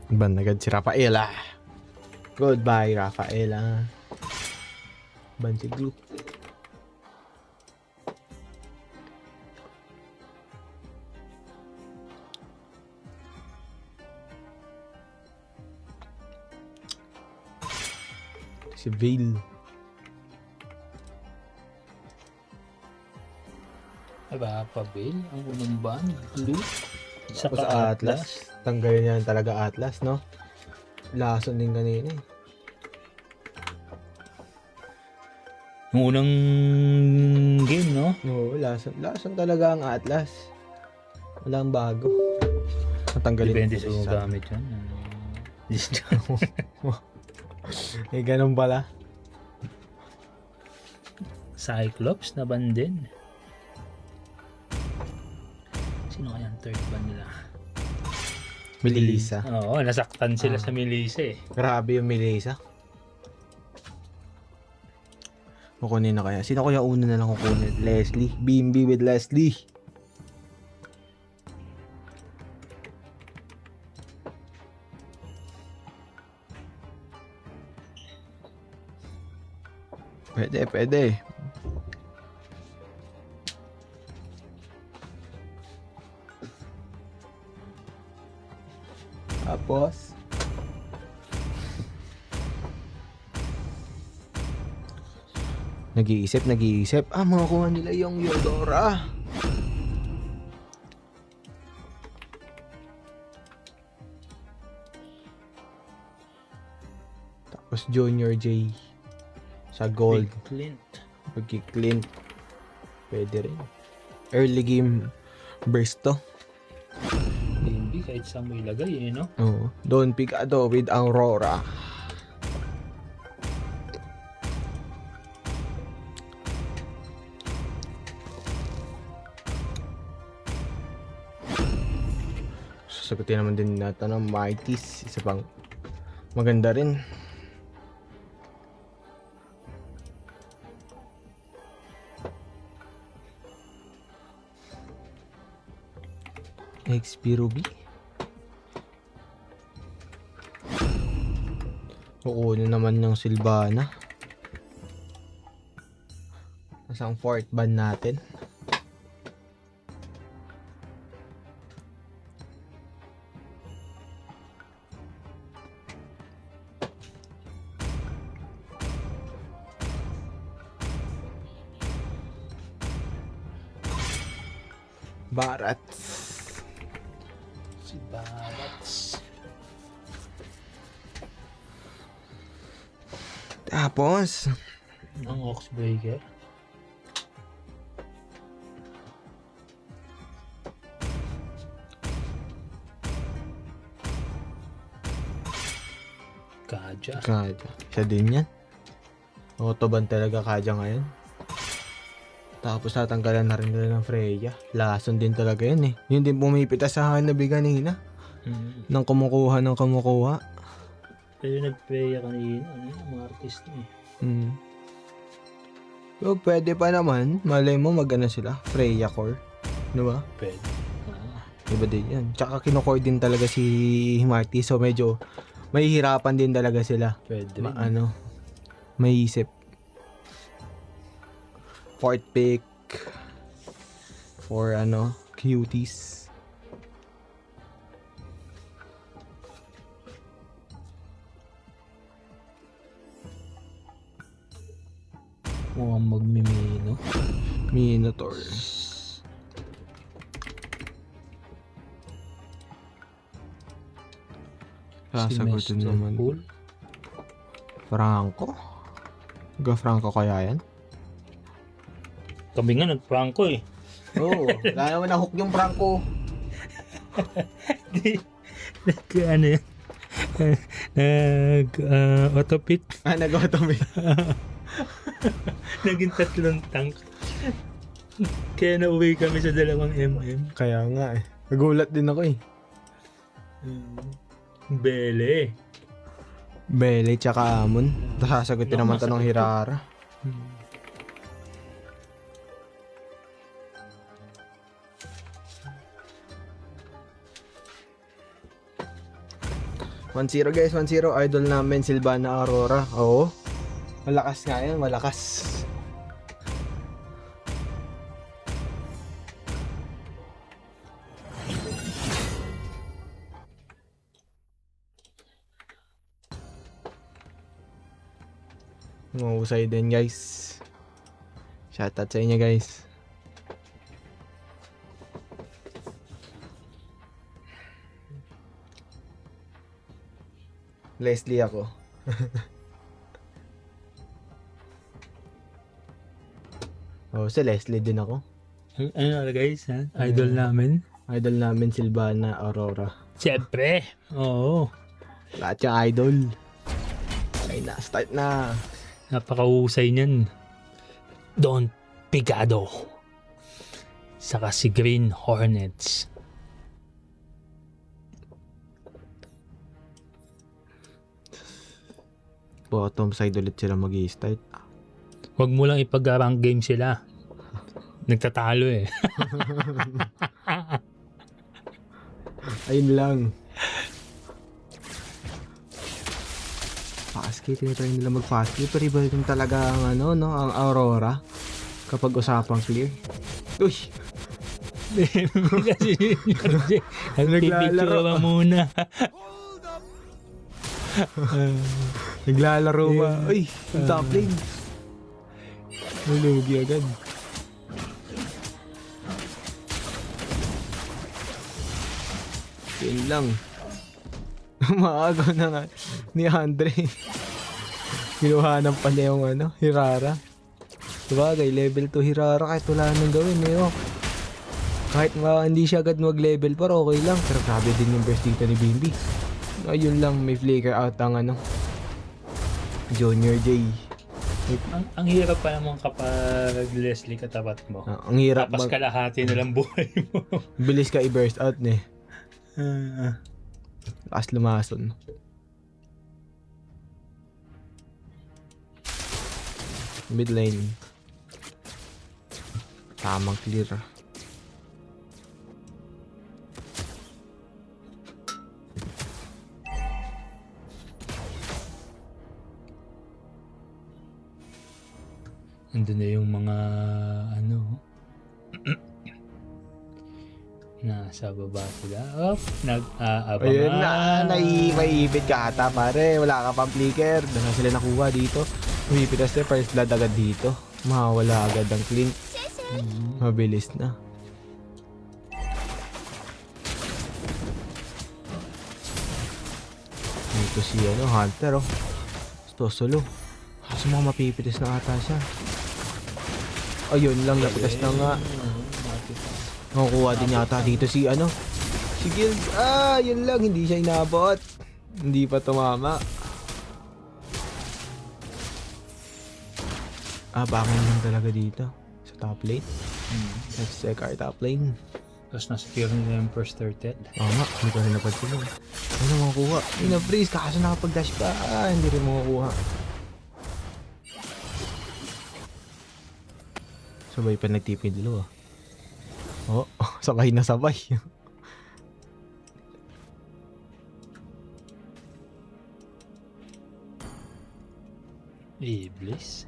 Ban agad si Rafaela. Goodbye, Rafaela. Ban si Groot. Si Vale. Aba, Pabil, ang unang ban, Blue, Tapos saka Atlas. Tanggalin niya talaga Atlas, no? Lason din kanina eh. Yung unang game, no? Oo, lason. Lason talaga ang Atlas. Walang bago. Natanggalin Depende din sa si Sam. gamit yan. Eh, ganun pala. Cyclops na ban din. Sino kaya ang third ban nila? Melissa. Oo, nasaktan sila sa Melissa eh. Grabe yung Melissa. Kukunin na kaya. Sino kaya una na lang kukunin? Leslie. Bimbi with Leslie. Pwede, pwede. Tapos, nag-iisip. Ah, makakuha nila yung Eudora. Tapos Junior J sa gold. Big Clint. Pagki-Clint. Pwede rin. Early game burst to. Bimbi kahit saan mo ilagay eh, no? Oo. Don Picado with Aurora. Sasagutin naman din natin ng Mighties. Isa pang maganda rin. XP Ruby. Kukunin naman yung Sylvana. Nasang fourth ban natin. Barat. Si Barats. Tapos, Ang Oxbreaker. Kaja. Kaja. Isa din yan. Autoban talaga Kaja ngayon. Tapos natanggalan na rin nila ng Freya. Lason din talaga yun eh. Yun din pumipitas sa akin na kanina. Nang kumukuha. Pero nag-play kanina, ano yun, mga artist eh. So, pwede pa naman. Malay mo magana sila. Freya core. Diba? Pwede. Diba din yan. Tsaka kinucore din talaga si Marty. So medyo mahihirapan din talaga sila. Pwede rin. May isip. Fourth pick for cuties. Mukhang magmimino. Minotaur. Sasagutin Mr. naman. Pool. Franco? Franco kaya yan? Kami nga nag-Franco eh. Oo. Wala naman na-hook yung Franco. Ano yun? Autopit. Nag-automate. Naging 3 tank. Kaya nauwi kami sa 2 Kaya nga eh. Nagulat din ako eh. Bele. Bele tsaka Amon. Sasagutin naman to ng Hirara. 1-0 guys, 1-0. Idol namin, Sylvana Aurora. Oo. Malakas nga yan, malakas. Mahusay din guys. Shoutout sa inyo guys. Leslie ako. Oh, si Leslie din ako. Ano guys, ha? Idol namin. Idol namin Sylvana Aurora. Siyempre. Oo. Lahat yung idol. Okay na, start na. Napakahusay niyan. Don Picado. Saka si Green Hornets. Bottom side ulit sila mag-i-start. Huwag mo lang ipag-rank game sila. Nagtatalo eh. Ayun lang. Fast-key, tinitry nila mag-fast-key. Pero iba rin talaga ang ano, no? Ang Aurora. Kapag usapang clear. Uy! Kasi nagpipicture ka muna. Naglalaro ba? Uy! Yung top lane. Nulugi agad. Yun lang. Maagaw na nga ni Andre. Kinuhanan pa niya yung ano, Hirara. Sabagay, level 2 Hirara kahit wala nang gawin eh, oh. Kahit hindi siya agad mag-level pero okay lang. Pero grabe din yung burst dito ni Bimby. Ayun lang, may flicker out ang ano, Junior J. Ang hirap pa naman kapag Leslie katapat mo. Ang hirap Tapos kalahati na lang buhay mo. bilis ka i-burst out eh. Lakas lumason. Mid lane. Tamang clear. Andun na yung mga ano nasa baba sila. Up, nag-aabangan. Ayun na, maiipit ka ata pare. Wala ka pang flicker. Doon na sila nakuha dito. Umipit na sila, first blood agad dito. Mawala agad ang clean. Mabilis na. Dito si ano, Hunter oh. Solo. Kaso mga mapipitis na ata siya. Ayun lang, napitas na nga. Nakukuha din yata dito si ano, si Guild. Yun lang, hindi siya inabot. Hindi pa tumama. Bangan lang talaga dito sa top lane. Let's check our top lane. Tapos na-secure nila yung first turtle. Nga, hindi ko rin napansin yun. Ano makukuha? Hindi na freeze, kaso nakapag-dash pa. Hindi rin makukuha. Sabay pa nagtipid dalawa. Oh, sabay na sabay. Iblis.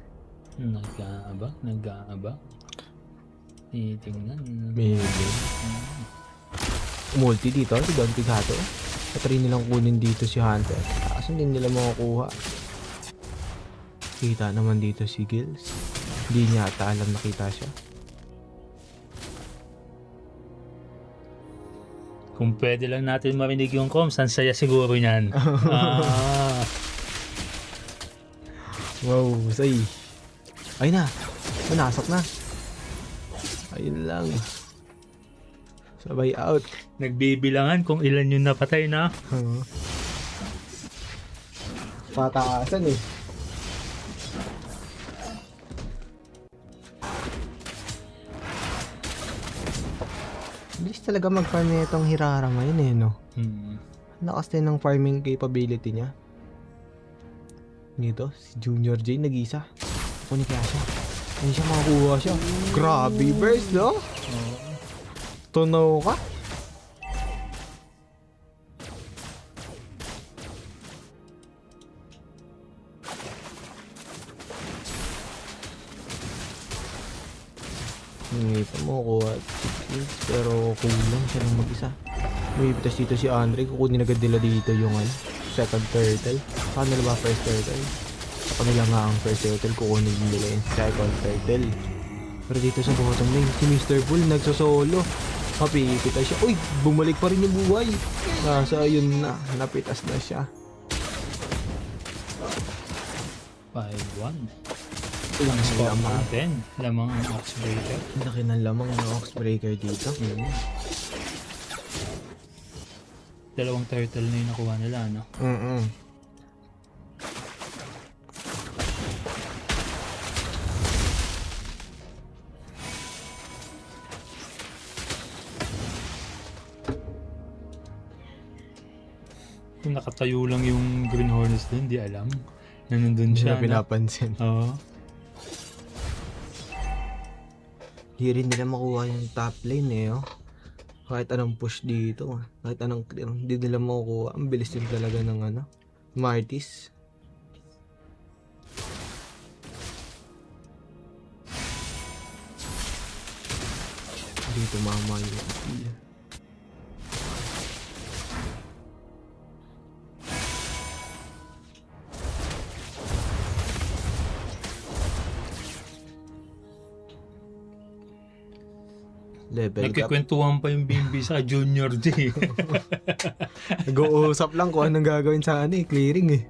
Nag-aabang. Titingnan. Maybe. Multi dito, si Don Pigato. Patry nilang kunin dito si Hunter. Kaso hindi nila makukuha. Kita naman dito si Gills. Hindi niya ata alam nakita siya. Kung pwede lang natin marinig yung comms, ang saya siguro niyan. Wow, say. Ay na. Manasok na. Ayun lang. Sabay out. Nagbibilangan kung ilan yung napatay na. Pataasan eh. Bilis talaga mag-farm na itong Hirara ngayon eh, no? Lakas din ng farming capability niya. Dito, si Junior J nag-isa. Kunin kaya siya. Hindi siya makakuha siya. Grabe burst, no? Tunaw ka? Ngita mo, kuha 6 kills, pero kulang siya ng mag-isa. Umipitas dito si Andre, kukunin agad nila dito yung second turtle. Sa kanila ba first turtle? Sa kanila nga ang first turtle, kukunin nila yung second turtle. Pero dito sa bottom lane, si Mr. Bull nagsosolo. Mapipitas siya. Uy, bumalik pa rin yung buhay. Nasa ayun na, napitas na siya. 5-1. Ang score natin. Lamang ang Oxbreaker. Laki ng lamang ng Oxbreaker dito. Dalawang turtle na yung nakuha nila, no? Kung nakatayo lang yung Green Hornets din, di alam na nandun Hindi siya. na pinapansin. Oo. Di rin nila makuha yung top lane eh, oh. Kahit anong push dito, kahit anong clear, hindi nila makukuha. Ang bilis din talaga ng Martis. Dito mama yung kill. Level up. Nagkikwentuhan pa yung Bimbi sa Junior J. Nag-uusap lang kung anong gagawin sa clearing eh.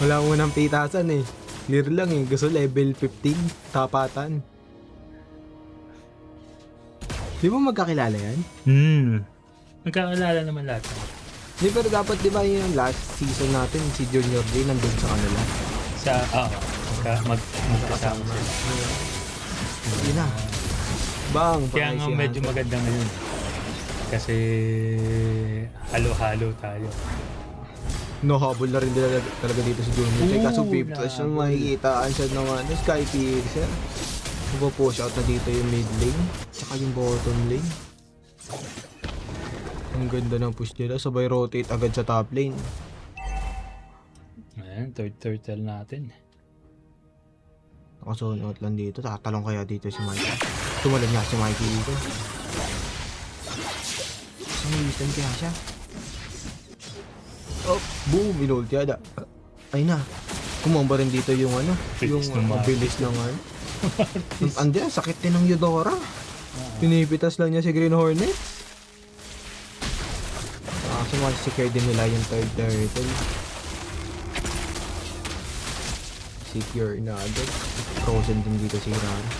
Wala mo nang pitasan eh. Clear lang eh. Gusto level 15, tapatan. Di ba magkakilala yan? Nagkakilala naman lahat. Di pero dapat di ba yung last season natin si Junior J nandun sa kanila? Magkasama sila. Hindi na. Bang! Kaya nga medyo maganda ngayon. Kasi halo-halo tayo. Nahabol na rin talaga dito si Junior J. Kaso Babe Flash yung makikitaan siya ng Sky Piercer. Push out na dito yung mid lane. Tsaka yung bottom lane. Ang ganda ng push nila. Sabay rotate agad sa top lane. Ayan, third turtle natin. Nakazone out lang dito. Tatalong kaya dito si Mikey. Tumalon nga si Mikey dito. Sumilistan kaya siya. Oh, boom! Inulti ada. Ay na. Kumamba rin dito yung yung mabilis ng Andiyan, sakit din ng Eudora. Pinipitas lang niya si Green Hornet. Secure din nila yung third turtle. Secure na agad. Frozen din dito si Hirara.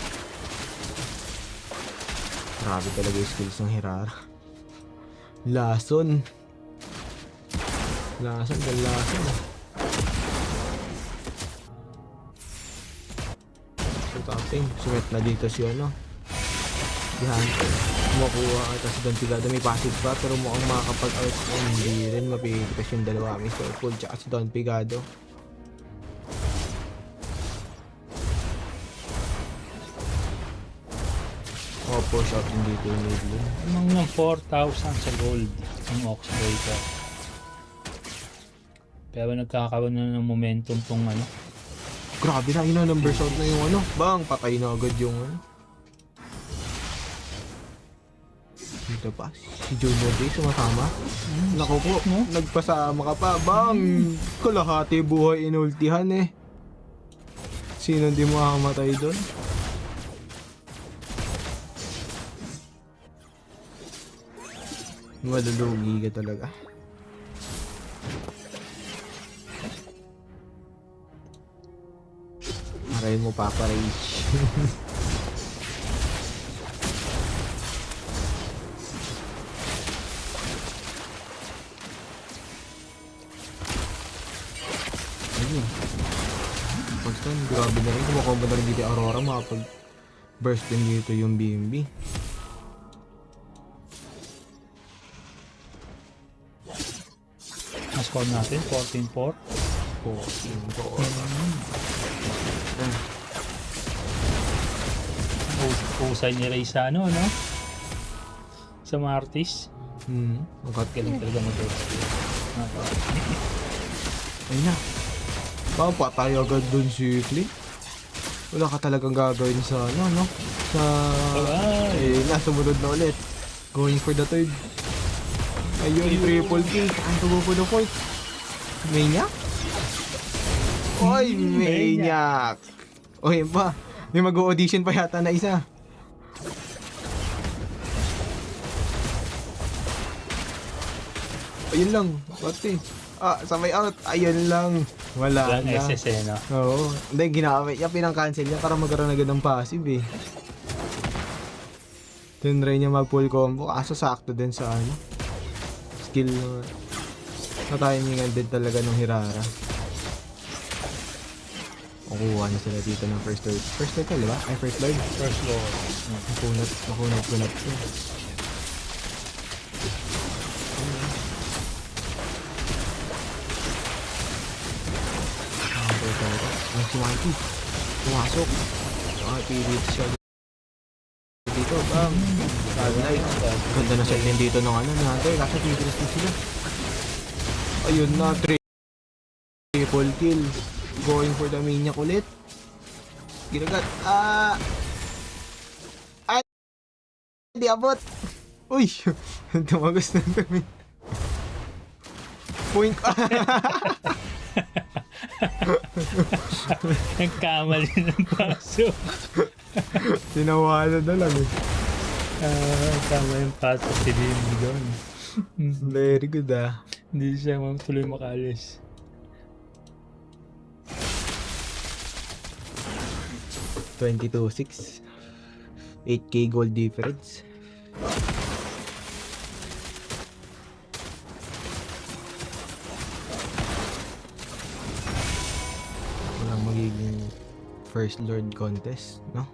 Grabe talaga yung skills ng Hirara. Lason. Lason. Taping, sumet na dito si si Hunter. Kumakuha ata si Don Pigado, may passive pa pero mukhang makakapag-out hindi rin mapipitas yung dalawa, Mr. Full tsaka si Don Pigado. Push out din dito yung mid lane. Mga 4,000 sa gold ang Oxbreaker. Pero nagkakaroon na ng momentum tong Grabe na, numbers out na yung bang, patay na agad yung Dito pa, si Junior J sumasama. Naku po, nagpasama ka pa, bang! Kalahati buhay inultihan eh. Sino hindi makakamatay doon? Malulugi ka talaga. Marahin mo Papa Rage. Ayun. Pag-stun, grabe na rin. Kumakombo na rin dito Aurora. Makapag-burst din dito yung BMB. score natin, 14-4. 14-4. Pusay ni Ray sa no? Sa Martis. Ang galing talaga mag-explore. Ayun na. Patay agad dun si Flip. Wala ka talagang gagawin sa ano, no? Sa... sumunod na ulit. Going for the third. Ayun, triple kill. Time to go for the fourth. Maniac? Oy, Maniac! O, yun pa. May mag-audition pa yata na isa. Ayun lang. Pati. Sabay out. Ayun lang. Wala Walang na. SS eh, no? Oo. Hindi, ginamit niya. Pinang-cancel niya para magkaroon agad ng passive eh. Tinry niya mag-full combo. Kaso sakto din sa ano. Skill na. Na-timingan din talaga ng Hirara. Makuha na sila dito ng first lord. First lord ka, di ba? Ay, first lord. First lord. Makunat to. Ang si Mikey. Pumasok. Pilit siya dito. Bam. Sunlight. Ganda na set din dito ng ano. Hunter. Kaso tigilis din sila. Ayun na. Triple kill. Going for the Maniac ulit. Ginagat. Di abot. Uy. Tumagas na kami. Point. Nagkamali ng paso. Tinawala na lang eh. Tama yung paso si Lim doon. Very good ah. Hindi siya tuloy makalis. $22,600. 8K gold difference. Walang magiging first lord contest, no?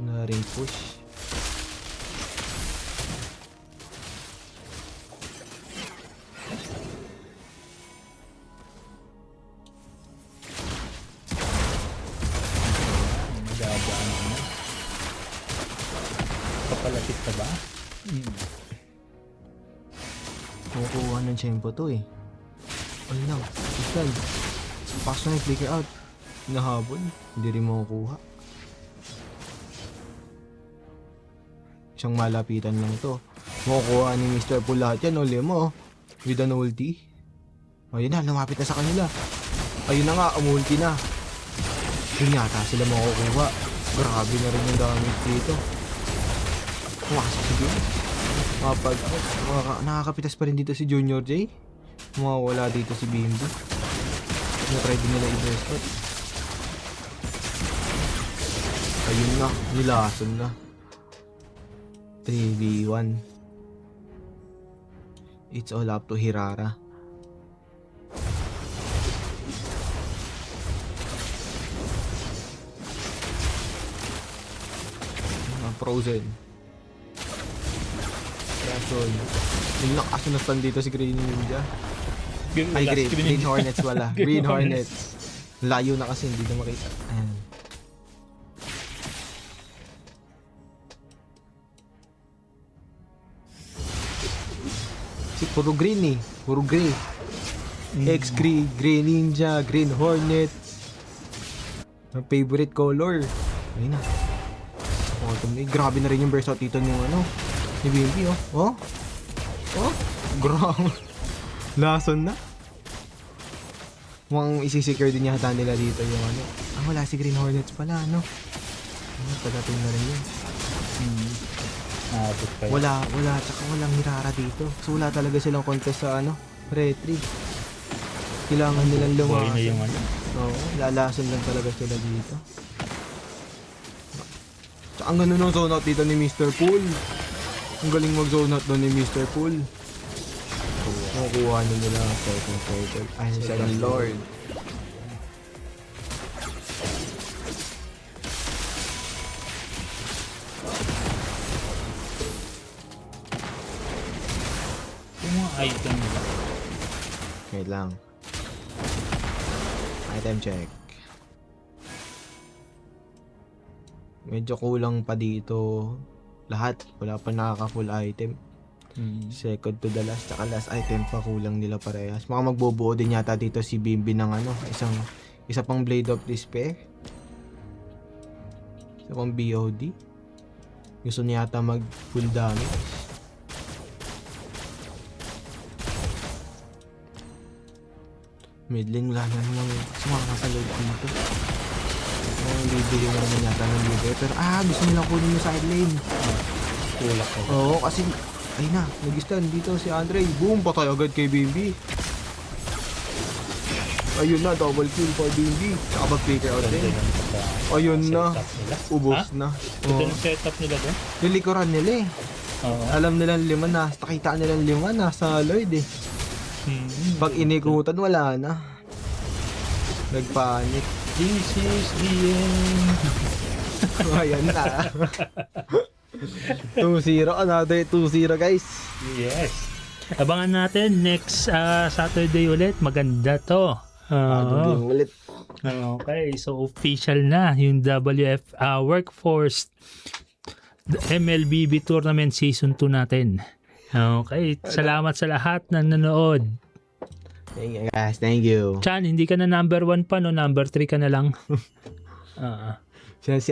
Na ring push. Magabaan na. Papalapit na ba? Kukuha ng tempo to eh. Ano lang, isal. Paso na flicker out. Nahabol, hindi rin makukuha. Isang malapitan lang to. Makukuha ni Mr. Pool lahat yan, uli mo. With an ulti. Ayun na, lumapit na sa kanila. Ayun na nga, umulti na. Yun yata sila makukuha. Grabe na rin yung damage dito. Pumasok si Jun. Nakakapitas pa rin dito si Junior J. Mawawala dito si Bimbo. Na-try din nila i-burst out. Ayun na, nilason na. 3v1. It's all up to Hirara. Frozen. Rason. Yung nakasunatan dito si Green Ninja. Ay, Green Hornets wala. Green Hornets. Layo na kasi, hindi na makita. Ayan. Puro green eh. Puro grey. X-Green, Green Ninja, Green Hornet. Ang favorite color. Ayun na. Grabe na rin yung burst out dito ng ano. Ni BMP oh. Oh. Grabe. Lason na. Mukhang isisecure din yata nila dito yung ano. Wala si Green Hornets pala ano. Pagdating na rin yun. Wala, tsaka walang Hirara dito. So wala talaga silang contest sa ano, retry. Kailangan nilang lumakas. Buhay na yung ano. Oo, lalason lang talaga sila dito. Tsaka ang ganda ng zone out dito ni Mr. Pool. Ang galing mag zone out doon ni Mr. Pool. Makukuha na nila ang second turtle. Ay, second lord. Yung mga item nila. Wait lang. Item check. Medyo kulang pa dito. Lahat. Wala pa nakaka-full item. Second to the last. Tsaka last item pa kulang nila parehas. Mga magbubuo din yata dito si Bimbi ng ano. Isang Isa pang Blade of Despair. Isa pang BOD. Gusto niya yata mag full damage. Midling wala na naman sumama sa loob dito. Bibili na naman yata ng libre. Pero gusto nila kunin yung side lane. Tulak ko. Oo, kasi ay na, nag-stun dito si Andre. Boom, patay agad kay Bimby. Ayun na, double kill for Bimby. Saka mag-flicker out din. Ayun na, ubos na. Ito yung setup nila doon? Yung likuran nila eh. Oo. Alam nilang lima na, nakita nilang lima na sa Lloyd eh. Pag inikutan, wala na. Nagpanik. This is the end. Ayan na. 2-0, another 2-0 guys. Yes. Abangan natin next Saturday ulit. Maganda to. Game ulit. Okay, so official na yung WF Workforce MLBB Tournament Season 2 natin. Okay, salamat sa lahat na nanood. Thank you guys, thank you. Chan, hindi ka na number 1 pa, no? Number 3 ka na lang. Siya si